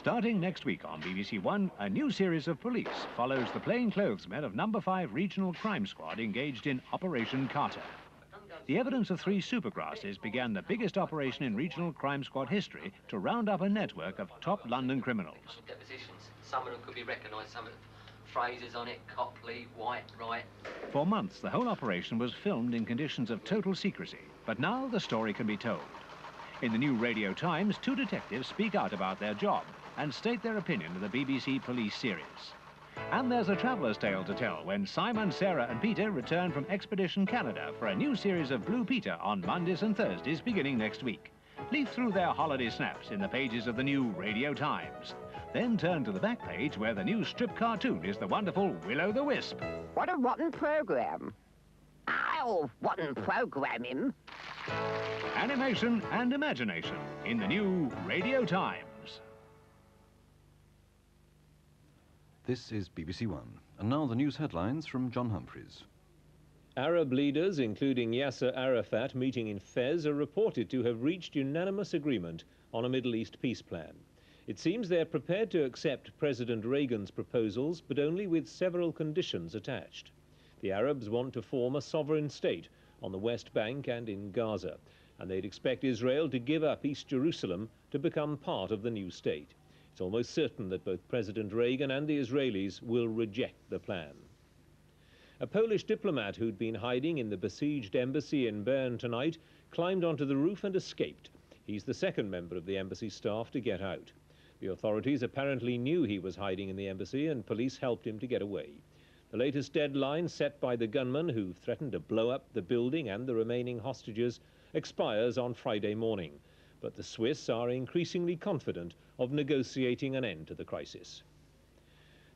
Starting next week on BBC1, a new series of Police follows the plainclothesmen of No. 5 Regional Crime Squad engaged in Operation Carter. The evidence of 3 supergrasses began the biggest operation in Regional Crime Squad history to round up a network of top London criminals. Depositions. Some of them could be recognised, some of the phrases on it, Copley, White, Wright. For months, the whole operation was filmed in conditions of total secrecy, but now the story can be told. In the new Radio Times, 2 detectives speak out about their job and state their opinion of the BBC Police series. And there's a traveller's tale to tell when Simon, Sarah and Peter return from Expedition Canada for a new series of Blue Peter on Mondays and Thursdays beginning next week. Leaf through their holiday snaps in the pages of the new Radio Times. Then turn to the back page where the new strip cartoon is the wonderful Will-O-the-Wisp. What a rotten programme. I'll rotten programme him. Animation and imagination in the new Radio Times. This is BBC1, and now the news headlines from John Humphreys. Arab leaders, including Yasser Arafat, meeting in Fez, are reported to have reached unanimous agreement on a Middle East peace plan. It seems they're prepared to accept President Reagan's proposals, but only with several conditions attached. The Arabs want to form a sovereign state on the West Bank and in Gaza, and they'd expect Israel to give up East Jerusalem to become part of the new state. It's almost certain that both President Reagan and the Israelis will reject the plan. A Polish diplomat who'd been hiding in the besieged embassy in Bern tonight climbed onto the roof and escaped. He's the second member of the embassy staff to get out. The authorities apparently knew he was hiding in the embassy and police helped him to get away. The latest deadline set by the gunman who threatened to blow up the building and the remaining hostages expires on Friday morning. But the Swiss are increasingly confident of negotiating an end to the crisis.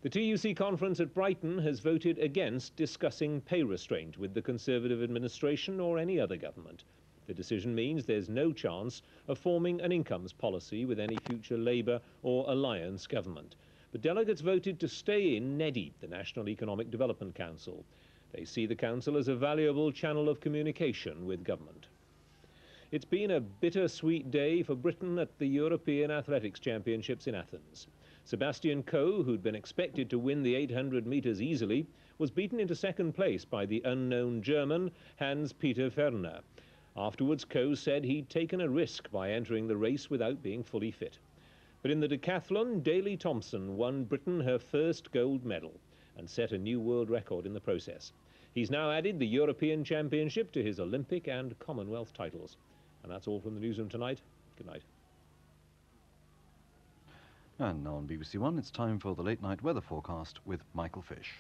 The TUC conference at Brighton has voted against discussing pay restraint with the Conservative administration or any other government. The decision means there's no chance of forming an incomes policy with any future Labour or Alliance government. But delegates voted to stay in NEDI, the National Economic Development Council. They see the council as a valuable channel of communication with government. It's been a bittersweet day for Britain at the European Athletics Championships in Athens. Sebastian Coe, who'd been expected to win the 800 metres easily, was beaten into second place by the unknown German Hans-Peter Ferner. Afterwards, Coe said he'd taken a risk by entering the race without being fully fit. But in the decathlon, Daley Thompson won Britain her first gold medal and set a new world record in the process. He's now added the European Championship to his Olympic and Commonwealth titles. And that's all from the newsroom tonight. Good night. And now on BBC1, it's time for the late night weather forecast with Michael Fish.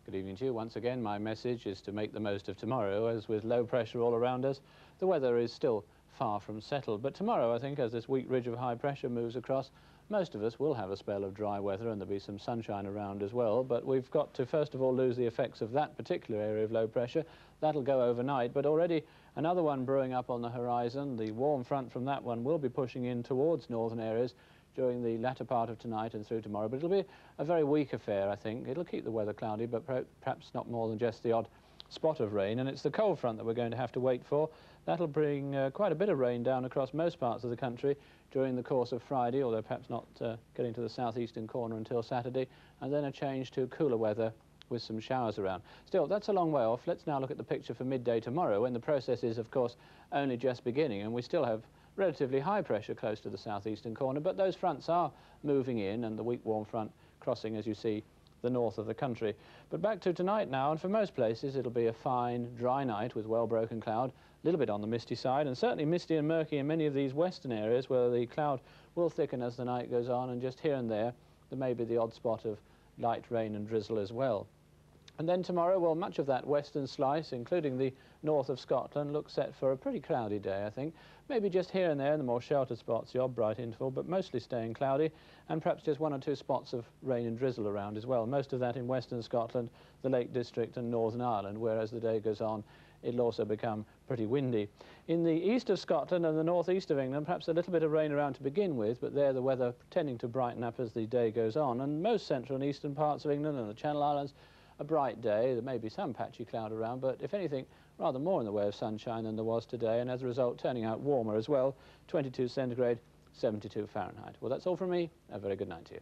Good evening to you. Once again, my message is to make the most of tomorrow, as with low pressure all around us, the weather is still far from settled. But tomorrow, I think, as this weak ridge of high pressure moves across, most of us will have a spell of dry weather and there'll be some sunshine around as well. But we've got to, first of all, lose the effects of that particular area of low pressure. That'll go overnight, but already another one brewing up on the horizon. The warm front from that one will be pushing in towards northern areas during the latter part of tonight and through tomorrow. But it'll be a very weak affair, I think. It'll keep the weather cloudy, but perhaps not more than just the odd spot of rain. And it's the cold front that we're going to have to wait for. That'll bring quite a bit of rain down across most parts of the country during the course of Friday, although perhaps not getting to the southeastern corner until Saturday, and then a change to cooler weather with some showers around. Still, that's a long way off. Let's now look at the picture for midday tomorrow, when the process is, of course, only just beginning, and we still have relatively high pressure close to the southeastern corner, but those fronts are moving in, and the weak warm front crossing, as you see, the north of the country. But back to tonight now, and for most places it'll be a fine, dry night with well-broken cloud, a little bit on the misty side, and certainly misty and murky in many of these western areas where the cloud will thicken as the night goes on, and just here and there may be the odd spot of light rain and drizzle as well. And then tomorrow, well, much of that western slice, including the north of Scotland, looks set for a pretty cloudy day, I think. Maybe just here and there in the more sheltered spots, the odd bright interval, but mostly staying cloudy, and perhaps just 1 or 2 spots of rain and drizzle around as well. Most of that in western Scotland, the Lake District and Northern Ireland, where as the day goes on, it'll also become pretty windy. In the east of Scotland and the northeast of England, perhaps a little bit of rain around to begin with, but there the weather tending to brighten up as the day goes on. And most central and eastern parts of England and the Channel Islands, a bright day. There may be some patchy cloud around, but if anything, rather more in the way of sunshine than there was today, and as a result turning out warmer as well. 22 centigrade, 72 Fahrenheit. Well, that's all from me. A very good night to you.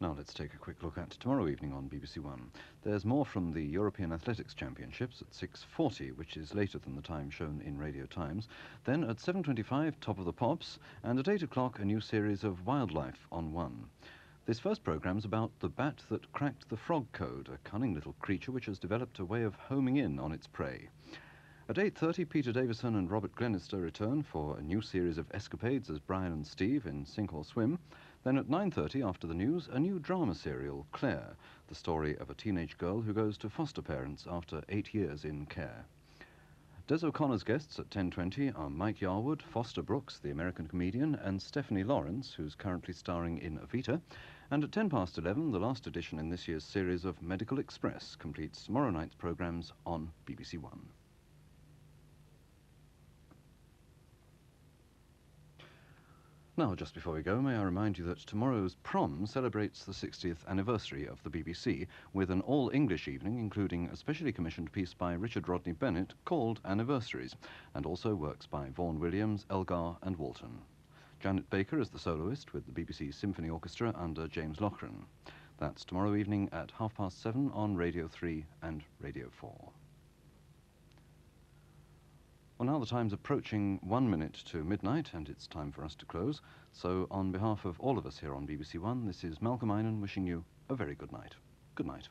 Now let's take a quick look at tomorrow evening on BBC One. There's more from the European Athletics Championships at 6:40, which is later than the time shown in Radio Times. Then at 7:25, Top of the Pops, and at 8 o'clock, a new series of Wildlife on One. This first programme's about the bat that cracked the frog code, a cunning little creature which has developed a way of homing in on its prey. At 8:30, Peter Davison and Robert Glenister return for a new series of escapades as Brian and Steve in Sink or Swim. Then at 9:30, after the news, a new drama serial, Claire, the story of a teenage girl who goes to foster parents after 8 years in care. Des O'Connor's guests at 10:20 are Mike Yarwood, Foster Brooks, the American comedian, and Stephanie Lawrence, who's currently starring in Evita. And at 11:10, the last edition in this year's series of Medical Express completes tomorrow night's programmes on BBC One. Now, just before we go, may I remind you that tomorrow's prom celebrates the 60th anniversary of the BBC with an all-English evening, including a specially commissioned piece by Richard Rodney Bennett called Anniversaries, and also works by Vaughan Williams, Elgar and Walton. Janet Baker is the soloist with the BBC Symphony Orchestra under James Loughran. That's tomorrow evening at 7:30 on Radio 3 and Radio 4. Well, now the time's approaching 1 minute to midnight, and it's time for us to close. So, on behalf of all of us here on BBC One, this is Malcolm Einan wishing you a very good night. Good night.